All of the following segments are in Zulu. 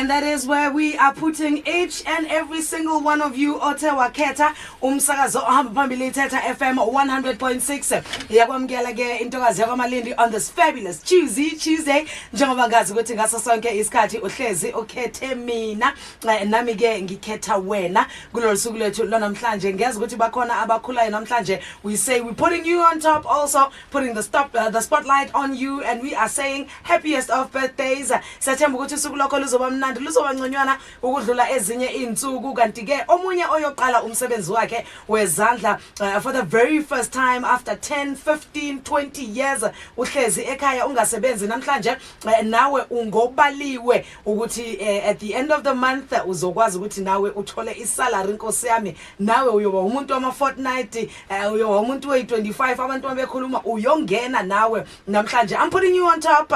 And that is where we are putting each and every single one of you Othe Wakhetha umsakazo ohamba phambili Thetha FM 100.6 yakwamukela ke intokazi yakwaMalindi on this fabulous Tuesday njengoba ngazi ukuthi ngaso sonke isikhathi uhlezi ukhethe mina nami ke ngikhetha wena kulolu suku lethu lonamhlanje ngiyazi ukuthi bakhona abakhulayo namhlanje we say we putting you on top, also putting the spotlight on you, and we are saying happiest of birthdays. Sathemba ukuthi usuku lokho luzoba mnandi luzoba ngconywana ukudlula ezinye insuku kanti ke omunye oyoqala umsebenzi wakhe wezandla for the very first time after 10, 15, 20 years uhlezi ekhaya ungasebenzi namhlanje nawe ungobaliwe ukuthi at the end of the month uzokwazi ukuthi nawe uthole isalary Nkosi yami nawe uyoba umuntu wama fortnight uyoba umuntu we25 abantu abekhuluma uyongena nawe namhlanje. I'm putting you on top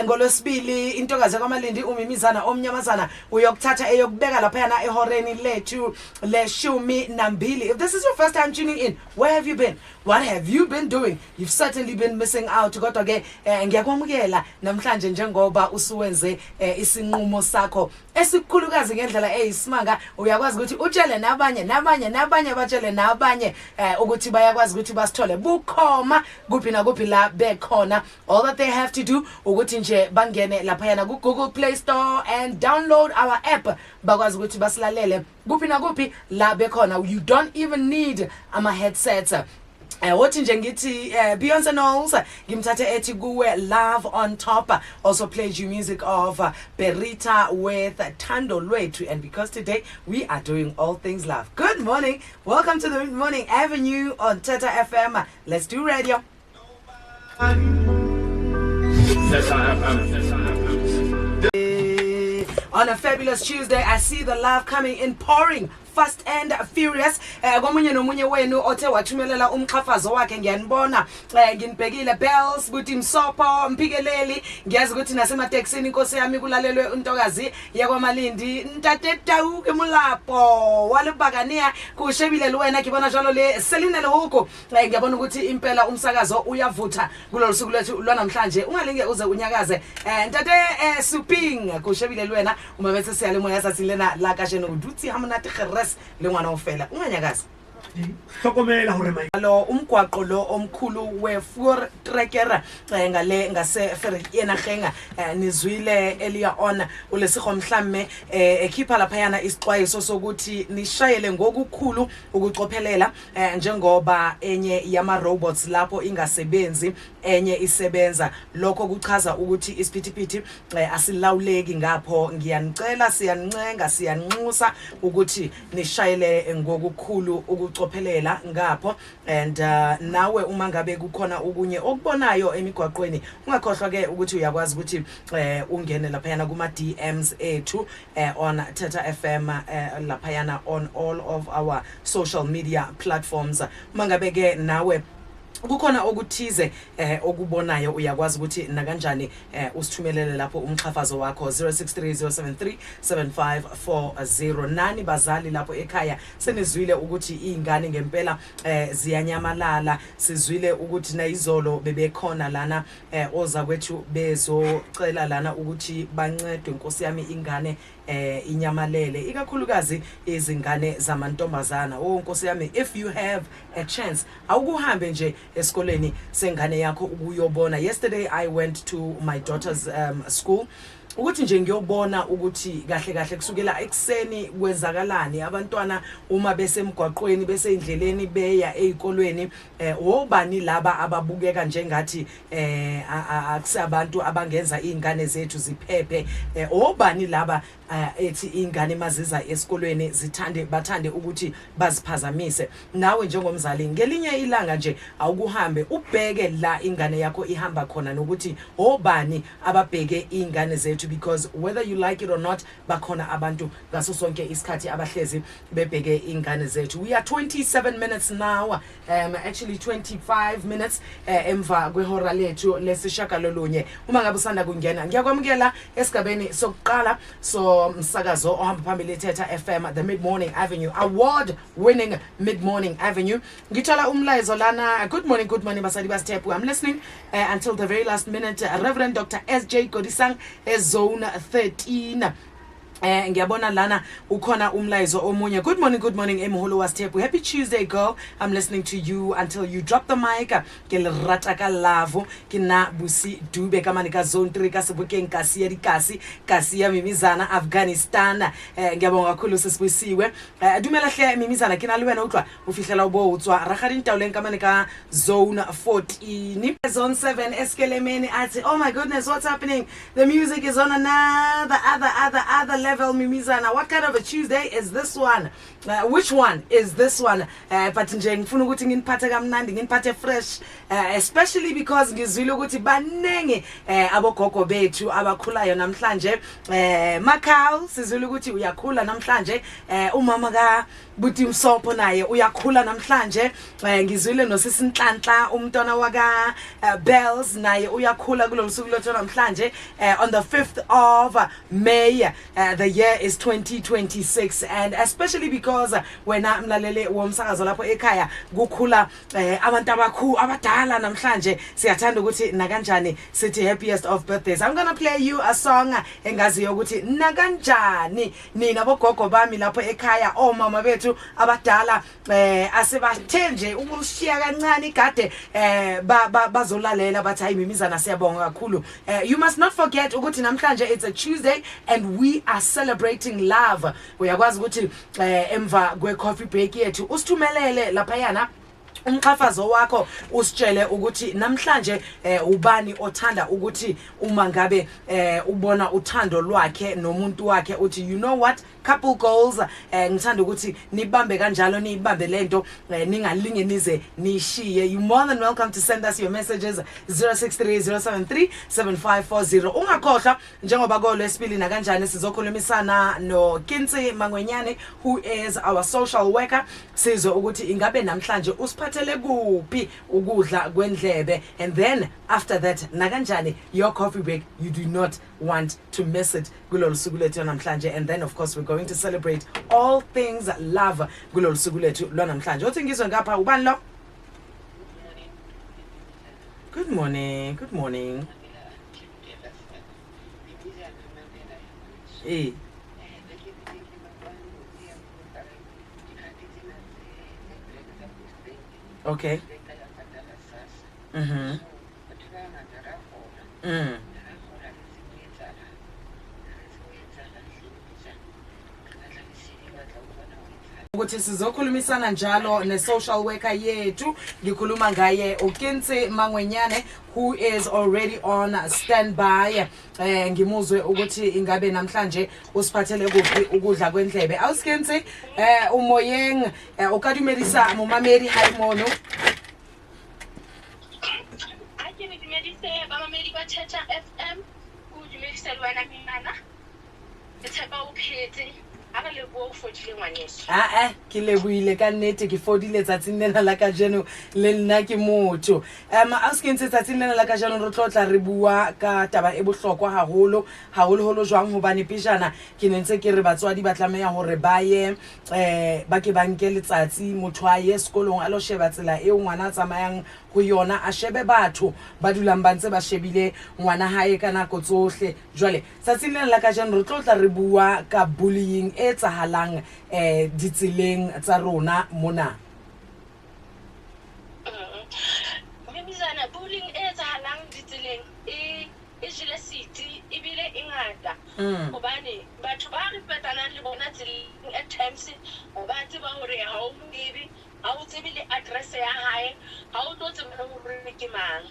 ngolosibili intokazi yakwaMalindi uMimizana omnyamazana uyokuthatha eyokubeka lapha na ehoreni lethu leshumi nambili. If this is your first time tuning in, where have you been? What have you been doing? You've certainly been missing out. Kodwa ke ngiyakwamukela namhlanje njengoba usuwenze isinqumo sakho esikhulukazi ngendlela eyisimanga uyakwazi ukuthi utshele nabanye batshele nabanye ukuthi bayakwazi ukuthi basithole bukhoma kuphi na kuphi la bekhona. All that they have to do ukuthi nje bangene lapha yana ku Google Play Store and download our app bakwazi ukuthi basilalele kuphi na kuphi la bekhona. You don't even need ama headsets. What nje ngithi Beyonce Knowles ngimthathe ethi kuwe Love on Top also plays you music of Berita with Thando Lwethu, and because today we are doing all things love. Good morning, welcome to the Mid Morning Avenue on Thetha FM. Let's do radio. On a fabulous Tuesday, I see the love coming in pouring fast and furious. Komunye nomunye wenu othe wathumelela umqhafazo wakhe ngiyanibona nginibhekile bells buthi msopo mpikeleli ngiyazi ukuthi nasemateksini Nkosi yami kulalelwe untokazi yakwaMalindi ntate Tauke Mulapo walibakania kushebile wena ngibona njalo le Seline Lehuko ngiyabona ukuthi impela umsakazo uyavutha kulolu suku lethu lwanamhlanje ungalinge uze unyakaze ntate Suping kushebile wena uma bese siyale moya sathi lena la kasheno uduthi hamonate khere le ngwana ofela unganyakaza hlokomela hore mai lo umgwaqo lo omkhulu we4 tracker ngale ngase Vereeniging nizwile earlier on uLesigo Mhlamme ekhipha lapha yana isixwayiso sokuthi nishayele ngokukhulu ukucophelela njengoba enye yama robots lapho ingasebenzi enye isebenza. Lokho kuchaza ukuthi isiphithiphithi asilawuleki ngapho. Ngiyanicela siyanxusa ukuthi nishayele ngokukhulu ukucophelela ngapho, and nawe uma ngabe kukhona ukunye okubonayo emigwaqweni ungakhohlwa ke ukuthi uyakwazi ukuthi ungene lapha yana kuma DMs ethu on Thetha FM lapha yana on all of our social media platforms. Mangabe ke nawe kukhona okuthize okubonayo uyakwazi ukuthi nakanjani usithumelele lapho umqhafazo wakho 0630737540. Nani bazali lapho ekhaya senizwile ukuthi izingane ngempela ziyanyamalala, sizwile ukuthi nayizolo bebekhona lana oza kwethu bezocela lana ukuthi bancedwe Nkosi yami ingane inyamalele ikakhulukazi izingane zamantombazana. Nkosi yami, if you have a chance awukuhambe nje esikoleni sengane yakho ukuyobona. Yesterday I went to my daughter's school ukuthi nje ngiyobona ukuthi kahle kusukela ekseni kwenzakalani abantwana uma besemgwaqweni bese indleleni beya ezikolweni obani laba ababukeka njengathi akusabantu abangenza izingane zethu ziphephe obani laba ethi ingane maziza esikolweni bathande ukuthi baziphazamise. Nawe njengomzali ngelinye ilanga nje awukuhambe ubheke la ingane yakho ihamba khona nokuthi obani ababheke izingane zethu, because whether you like it or not bakhona abantu ngaso sonke isikhathi abahlezi bebheke izingane zethu. We are 27 minutes now, actually 25 minutes emva kwehora lethu lesishagalolunye. Uma ngabe usanda kungena ngiyakwamukela esigabeni sokuqala so msakazo ohamba phambili Thetha FM, the Mid Morning Avenue, award winning Mid Morning Avenue. Ngithola umlayezo lana. Good morning basadi basithephu. I'm listening until the very last minute. Reverend Dr. SJ Godisang Zone 13 ngiyabona lana ukhona umlayezo omunye. Good morning Emholo Wastepu. Happy Tuesday girl. I'm listening to you until you drop the mic. Ke le rata ka lavo ke na Busi Dube ka mane ka zone 3 ka Sebokeng kasi ya dikasi kasi ya Mimizana Afghanistan. Ngiyabonga kakhulu sesibusiwe. Dumela hle Mimizana ke na le wena utlwa o fihlela bo utswa Rakgading Taoleng ka mane ka zone 14 zone 7 Eskelemeni athi oh my goodness what's happening, the music is on another other level. Mimizana, what kind of a Tuesday is this one? Which one is this one? But nje ngifuna ukuthi nginiphathe kamnandi nginiphathe fresh, especially because ngizwile ukuthi banenge abogogo bethu abakhulayo namhlanje. Makau sizwile ukuthi uyakhula namhlanje. Umama ka Buti Msopho naye uyakhula namhlanje. Ngizwile nosisi Nhlanhla umntwana waka Bells naye uyakhula kulolu suku lotho namhlanje. On the 5th of May, the year is 2026, and especially because wena mlalele womsakazo lapho ekhaya kukhula abantu abadala namhlanje siyathanda ukuthi nakanjani sithi happiest of birthdays. I'm gonna play you a song engaziyo ukuthi nakanjani nina bogogo bami lapho ekhaya omama bethu abadala asebathenje ukushiya kancane igade bazolalela bathi hayi Mimizana siyabonga kakhulu. You must not forget ukuthi namhlanje it's a Tuesday and we are celebrating love. Uyakwazi ukuthi emva kwe coffee break yethu usithumelele lapha yana umqhafazo wakho usitshele ukuthi namhlanje ubani othanda ukuthi uma ngabe ubona uthando lwakhe nomuntu wakhe uthi you know what couple goals ngithanda ukuthi nibambe kanjalo nibambe lento ningalinge nize nishiye. You more than welcome to send us your messages 0630737540. Ungakhohlwa njengoba kolwesibili na kanjani sizokhulumisana no Kinsi Mangwenyane who is our social worker sizwe ukuthi ingabe namhlanje usiphathele kuphi ukudla kwendlebe, and then after that nakanjani your coffee break you do not want to miss it kulolu suku lethu namhlanje, and then of course we're going to celebrate all things love kulolu suku lethu lwanamhlanje. Uthi ngizwe ngapha ubani lo? Good morning. Okay. Ukuthi sizokhulumisana njalo ne social worker yethu ngikhuluma ngaye uKinsi Mangwenyane who is already on standby. Ngimuzwe ukuthi ingabe namhlanje usiphathele kuphi ukudla kwendlebe. Awusikinsi umoyeng ukadumedisa momameri haimono. Akimedise bamameri kwa Chacha FM kudumedisa lwana mina. Etshepa uphethe abalebo ufotile ngwaneso. Ke leboile ka nnete ke fodile tsatsing lena la ka jeno le nna ke motho. Askense tsatsing lena la ka jeno re tlotla re bua ka taba e bohlokwa haholo jwang hobane pejana ke nentse ke re batswadi ba tlameha hore ba ye ba ke banke letsatsi motho a ye sekolong a lo sheba tsela e ngwana tsamayang go yona a shebe batho ba dulang ba ntse ba shebile ngwana hae ka nako tsohle. Jwale tsatsing lena la ka jeno re tlotla re bua ka bullying e tsahalang ditseleng tsa rona mona. Mimizana, bullying e tsahalang ditseleng e jile city ebile e ngata hobane batho ba re petana le bona tseleng at times o ba tseba hore ha o mmebi ha o tsebe le address ya hae ha o tlo tseba hore ke mang.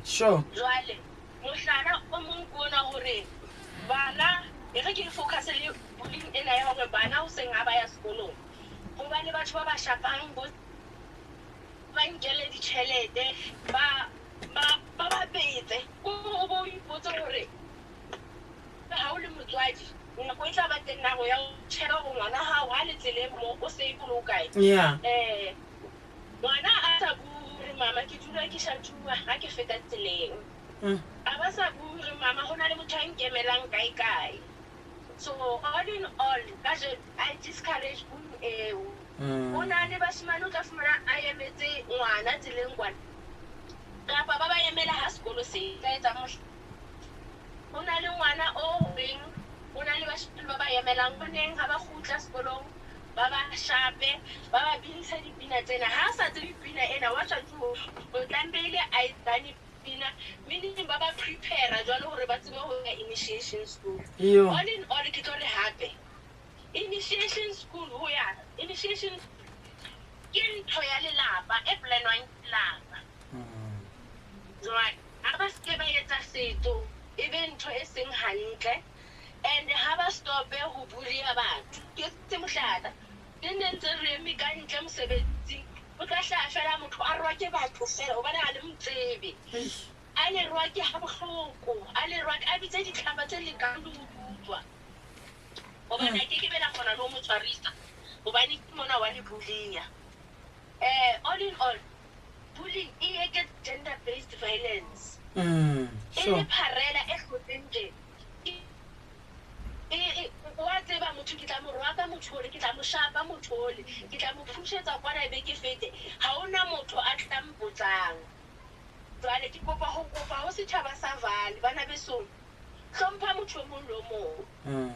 Sure. Jwale mohlala o mong bona hore bana e re ke focus le bullying ena ya hore bana o seng ha ba ya sekolong go ba le batho ba ba shapang bo ba nkele ditšhelete ba betse o bo ipotsa hore ha o le motswadi nako e tla ba teng nako ya ho tshela go ngwana hao ha le tseleng mo o se ipolokae. Ngwana a sa bue mama ke dula ke shatuma ha ke feta tseleng a ba sa bue mama hona le motho a nkemelang kae. So all in all, I discourage una le bashimane o tla fumana a emetse ngwana tseleng kwana kapa ba emela ha sekolo se tla etsa mohla. Una le ngwana o reng una le bashimane ba mamelang boneng ha ba kgutla sekolong ba ba shape ba ba binisa dipina tsena ha sa tse dipina ena wa tshwantse ho tlamehile a etsane pina meaning ba ba prepare jwalo hore ba tsebe ho ya initiation school all in all ke tlo re hape initiation school ho ya initiation ke ntho ya lelapa e planwang lelapa right ha ba se ba etsa setso e be ntho e seng hantle and ha ba stope ho bulia batho ke tse mohlala le ntse re eme ka ntle mosebetsing o tla hlaha fela motho a rwa ke batho fela o bana le motsebe a le rwa ke ha bohloko a le rwa a bitse ditlhapa tse le ka le utlwa o bana ke bela kgona le mo tshwarisa hobane ke mona wa le bulia all in all bullying is gender based violence sure pharela e khotente wa tseba motho ke tla mo rwaka motho le ke tla mo shapa motho le ke tla mo phushetsa kwana be ke fete ha ona motho a tla mbotsang jwale ke kopa ho setjhaba sa vale bana beso hlompha motho mo lo mo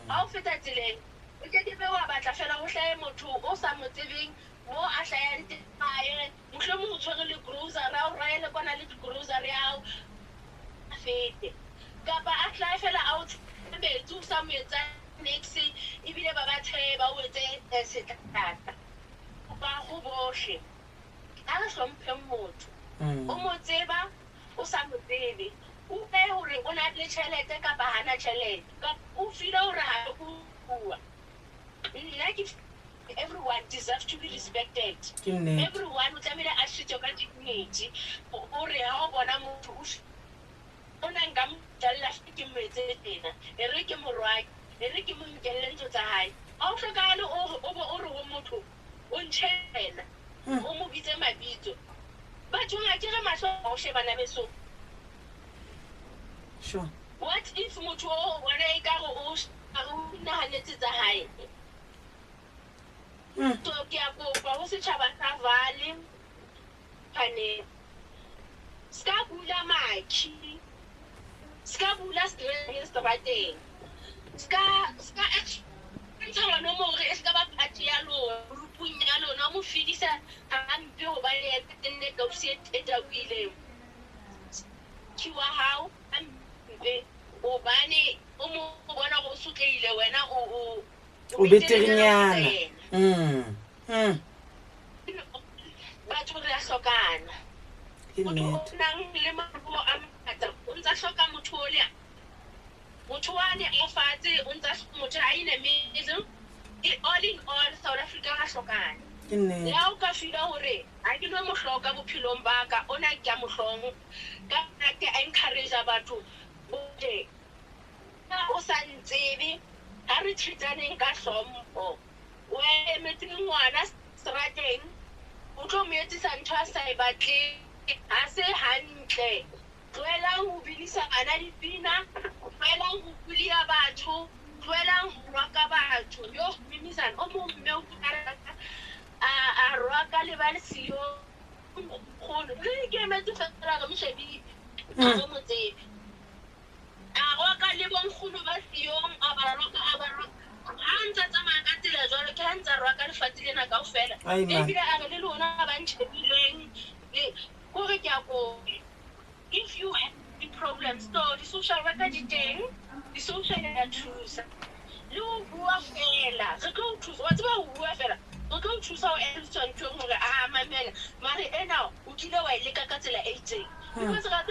ha o feta tseleng o ke be wa batla fela ho hlae motho o sa mo tsebeng mo a hlayang tsae mohlo mo tshwere le grocery a o raele kwana le grocery ao a fete kapa a hlae fela a o betsu sa mo etsa next ibile ba ba tsheba o etse setlata ba go bohle a re hlomphe motho o mo tseba o sa mo tsebe o be hore o na le tjhelete kapa hana tjhelete ka o fila hore ha o bua like everyone deserves to be respected everyone o tlamehile a shitse ka dignity o re ha o bona motho o na nka mo dalla ke mo etse tena e re ke morwaki e re ke mo nkelle ntho tsa hae a o hlokale o re ho motho o ntshela o mo bitse mabitso batho nga ke re mahlo o shebana beso sure what if motho o bona e ka go o nahanetse tsa hae so ke a kopa ho setjhaba sa vale pane ska bula makhi ska bula strateng ska ntshwa no mo re ska ba party ya lo rupung ya lona mo fidisa hampe ho ba le tenne ka usiet eta wile kiwa hao hampe o bane o mo bona go sutleile wena o beterinyana batho re a hlokana motho nang le maruo a mangata o ntsa hloka motho o le motho wane a fatshe o ntsa motho a ine middle all in all South Africa ha hlokana ya o ka fila hore ha ke no mo hloka bophelong ba ka ona ke a mo hlong ka ke encourage batho bote o sa ntsebe ha re treataneng ka hlompho o emetse ngwana strateng o tlo mo etsisa ntho a sa e batle ha se hantle tloelang ho bilisa bana dipina tloelang ho bulia batho tloelang ho rwaka batho yo mimisan o mo mme o karata a rwaka le ba le siyo khona re ke emetse fela ga moshebi go mo tsebe a rwaka le bon kholo ba siyo a ba rwaka ha ntsa tsamaya ka tsela jwalo ke ha ntsa rwaka lefatshe lena kaofela ebile a re le lona ba ntšhebileng gore ke a go if you have any problems so the social worker diteng the social ya thusa le o bua fela re tlo thusa wa tseba o bua fela o tlo thusa o eletswa ntho gore a mamela mare ena o kile wa ile ka tsela e itseng because ga